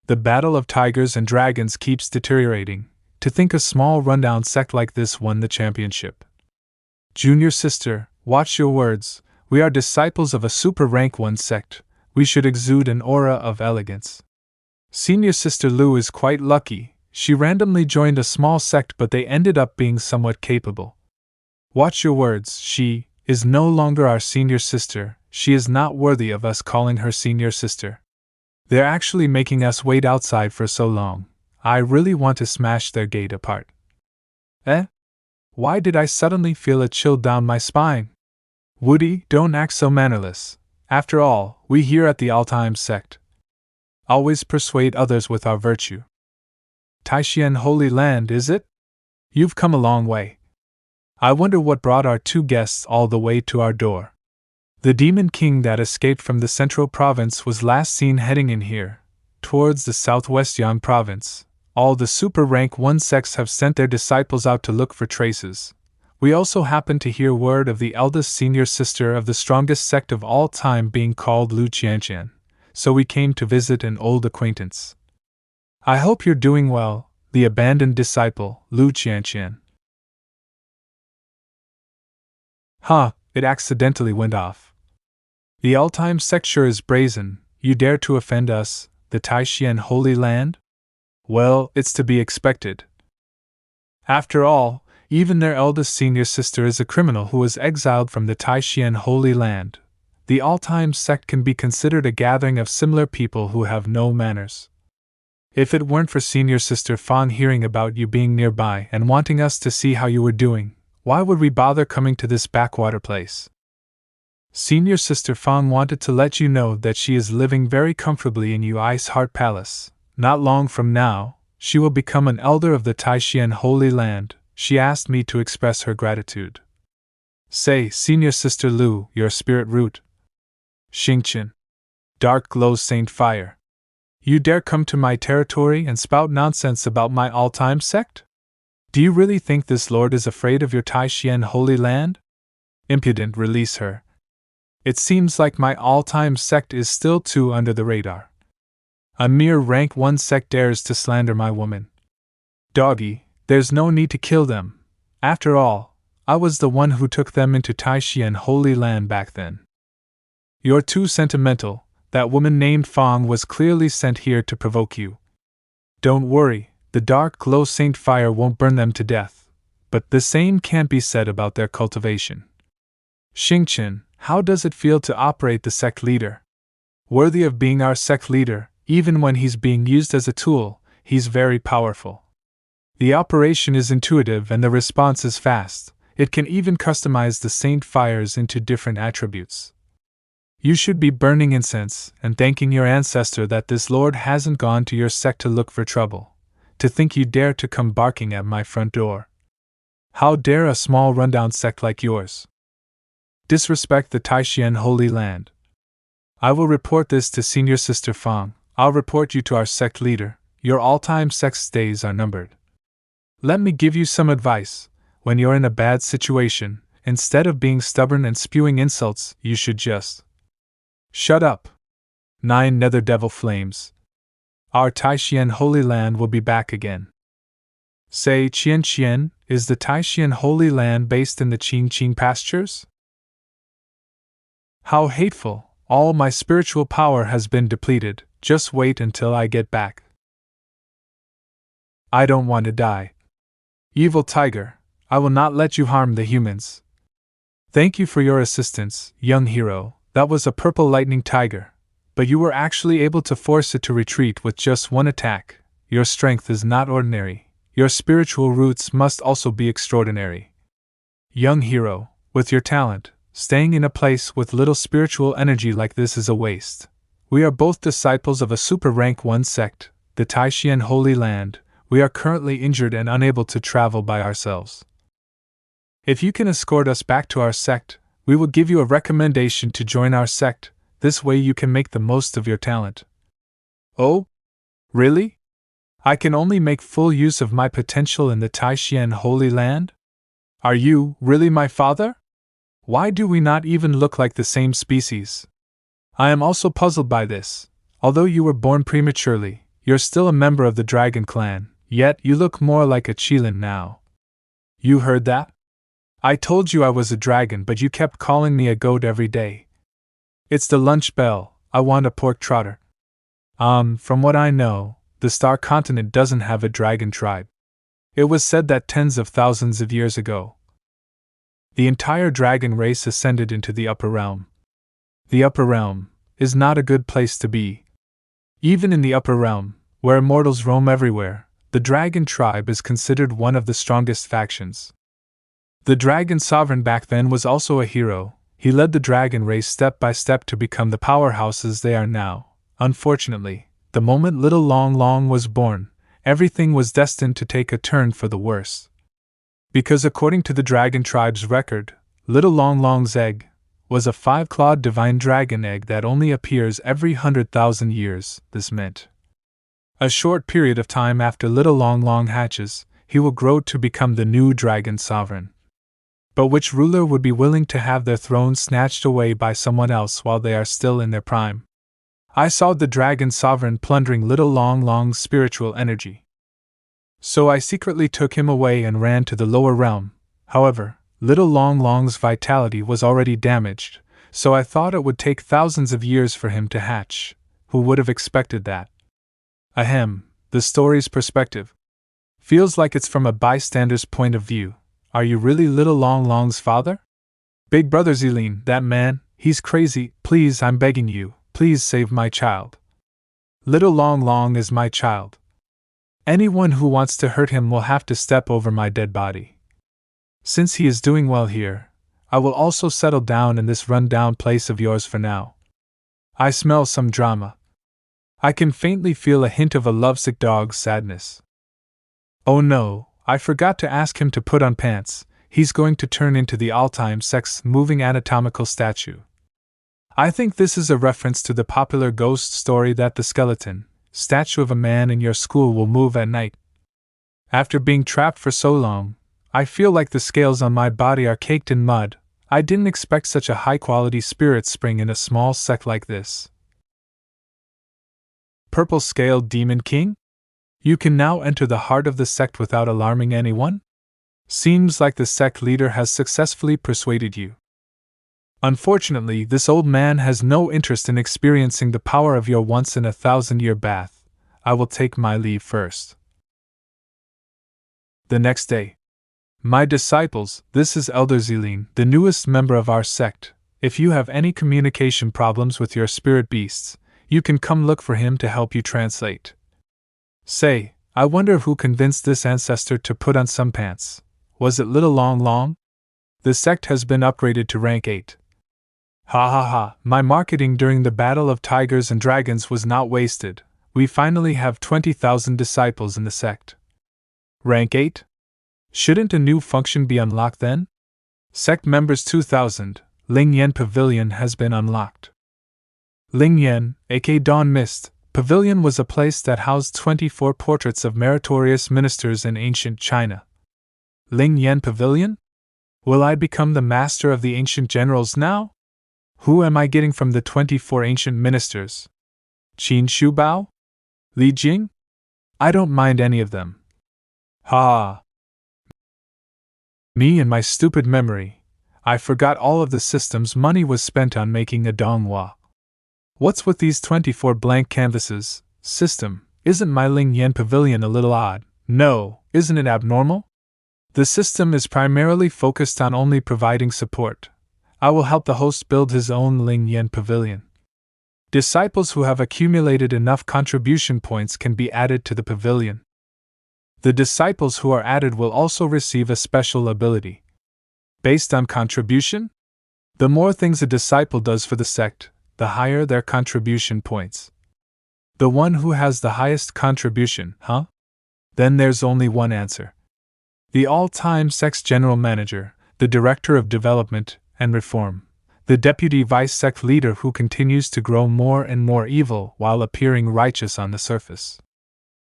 The battle of tigers and dragons keeps deteriorating. To think a small rundown sect like this won the championship. Junior sister, watch your words. We are disciples of a super rank 1 sect. We should exude an aura of elegance. Senior sister Lu is quite lucky. She randomly joined a small sect, but they ended up being somewhat capable. Watch your words. She is no longer our senior sister. She is not worthy of us calling her senior sister. They're actually making us wait outside for so long. I really want to smash their gate apart. Why did I suddenly feel a chill down my spine? Woody, don't act so mannerless. After all, we here at the All-Time Sect always persuade others with our virtue. Taishian Holy Land, is it? You've come a long way. I wonder what brought our 2 guests all the way to our door. The demon king that escaped from the central province was last seen heading in here, towards the southwest Yang province. All the super rank 1 sects have sent their disciples out to look for traces. We also happen to hear word of the eldest senior sister of the strongest sect of all time being called Lu Qianqian, so we came to visit an old acquaintance. I hope you're doing well, the abandoned disciple, Lu Qianqian. It accidentally went off. The all-time sect sure is brazen. You dare to offend us, the Taishian Holy Land? Well, it's to be expected. After all, even their eldest senior sister is a criminal who was exiled from the Taishian Holy Land. The all-time sect can be considered a gathering of similar people who have no manners. If it weren't for senior sister Fang hearing about you being nearby and wanting us to see how you were doing, why would we bother coming to this backwater place? Senior sister Fang wanted to let you know that she is living very comfortably in Yu Ice Heart Palace. Not long from now, she will become an elder of the Taishian Holy Land. She asked me to express her gratitude. Say, Senior Sister Lu, your spirit root. Xingqian. Dark glows Saint Fire. You dare come to my territory and spout nonsense about my all-time sect? Do you really think this lord is afraid of your Taishian Holy Land? Impudent, release her. It seems like my all-time sect is still too under the radar. A mere rank 1 sect dares to slander my woman. Doggy, there's no need to kill them. After all, I was the one who took them into Taishian Holy Land back then. You're too sentimental. That woman named Fang was clearly sent here to provoke you. Don't worry, the dark glow Saint Fire won't burn them to death. But the same can't be said about their cultivation. Xingqian, how does it feel to operate the sect leader? Worthy of being our sect leader. Even when he's being used as a tool, he's very powerful. The operation is intuitive and the response is fast. It can even customize the Saint Fires into different attributes. You should be burning incense and thanking your ancestor that this lord hasn't gone to your sect to look for trouble. To think you dare to come barking at my front door. How dare a small rundown sect like yours disrespect the Taishian Holy Land? I will report this to Senior Sister Fang. I'll report you to our sect leader. Your all-time sect days are numbered. Let me give you some advice. When you're in a bad situation, instead of being stubborn and spewing insults, you should just shut up. 9 Nether Devil Flames. Our Taishian Holy Land will be back again. Say, Qianqian, is the Taishian Holy Land based in the Qingqing pastures? How hateful. All my spiritual power has been depleted. Just wait until I get back. I don't want to die. Evil tiger, I will not let you harm the humans. Thank you for your assistance, young hero. That was a purple lightning tiger. But you were actually able to force it to retreat with just 1 attack. Your strength is not ordinary. Your spiritual roots must also be extraordinary. Young hero, with your talent, staying in a place with little spiritual energy like this is a waste. We are both disciples of a super rank 1 sect, the Taishian Holy Land. We are currently injured and unable to travel by ourselves. If you can escort us back to our sect, we will give you a recommendation to join our sect. This way you can make the most of your talent. Oh? Really? I can only make full use of my potential in the Taishian Holy Land? Are you really my father? Why do we not even look like the same species? I am also puzzled by this. Although you were born prematurely, You're still a member of the dragon clan, yet you look more like a Qilin now. You heard that? I told you I was a dragon, but you kept calling me a goat every day. It's the lunch bell. I want a pork trotter. From what I know, the Star Continent doesn't have a dragon tribe. It was said that tens of thousands of years ago, the entire dragon race ascended into the upper realm. The upper realm is not a good place to be. Even in the upper realm, where immortals roam everywhere, the dragon tribe is considered one of the strongest factions. The dragon sovereign back then was also a hero. He led the dragon race step by step to become the powerhouses they are now. Unfortunately, the moment little Long Long was born, everything was destined to take a turn for the worse. Because according to the dragon tribe's record, little Long Long's egg was a 5-clawed divine dragon egg that only appears every 100,000 years. This meant a short period of time after little Long Long hatches, he will grow to become the new dragon sovereign. But which ruler would be willing to have their throne snatched away by someone else while they are still in their prime? I saw the dragon sovereign plundering little Long Long's spiritual energy. So I secretly took him away and ran to the lower realm. However, little Long Long's vitality was already damaged, so I thought it would take thousands of years for him to hatch. Who would have expected that? Ahem, the story's perspective. Feels like it's from a bystander's point of view. Are you really little Long Long's father? Big brother Zilin, that man, he's crazy. Please, I'm begging you, please save my child. Little Long Long is my child. Anyone who wants to hurt him will have to step over my dead body. Since he is doing well here, I will also settle down in this run-down place of yours for now. I smell some drama. I can faintly feel a hint of a lovesick dog's sadness. Oh no, I forgot to ask him to put on pants. He's going to turn into the all-time Sect's moving anatomical statue. I think this is a reference to the popular ghost story that the skeleton statue of a man in your school will move at night. After being trapped for so long, I feel like the scales on my body are caked in mud. I didn't expect such a high-quality spirit spring in a small sect like this. Purple-scaled Demon King? You can now enter the heart of the sect without alarming anyone? Seems like the sect leader has successfully persuaded you. Unfortunately, this old man has no interest in experiencing the power of your once-in-a-thousand-year bath. I will take my leave first. The next day. My disciples, this is Elder Zilin, the newest member of our sect. If you have any communication problems with your spirit beasts, you can come look for him to help you translate. Say, I wonder who convinced this ancestor to put on some pants. Was it little Long Long? The sect has been upgraded to rank 8. Ha ha ha, my marketing during the Battle of Tigers and Dragons was not wasted. We finally have 20,000 disciples in the sect. Rank 8? Shouldn't a new function be unlocked then? Sect members 2000, Ling Yen Pavilion has been unlocked. Ling Yen, aka Dawn Mist, Pavilion was a place that housed 24 portraits of meritorious ministers in ancient China. Ling Yen Pavilion? Will I become the master of the ancient generals now? Who am I getting from the 24 ancient ministers? Qin Shubao? Li Jing? I don't mind any of them. Ha! Me and my stupid memory. I forgot all of the systems money was spent on making a Donghua. What's with these 24 blank canvases? System, isn't my Ling Yen Pavilion a little odd? No, isn't it abnormal? The system is primarily focused on only providing support. I will help the host build his own Ling Yen Pavilion. Disciples who have accumulated enough contribution points can be added to the pavilion. The disciples who are added will also receive a special ability. Based on contribution? The more things a disciple does for the sect, the higher their contribution points. The one who has the highest contribution, huh? Then there's only one answer. The all-time sect's general manager, the director of development and reform, the deputy vice-sect leader who continues to grow more and more evil while appearing righteous on the surface.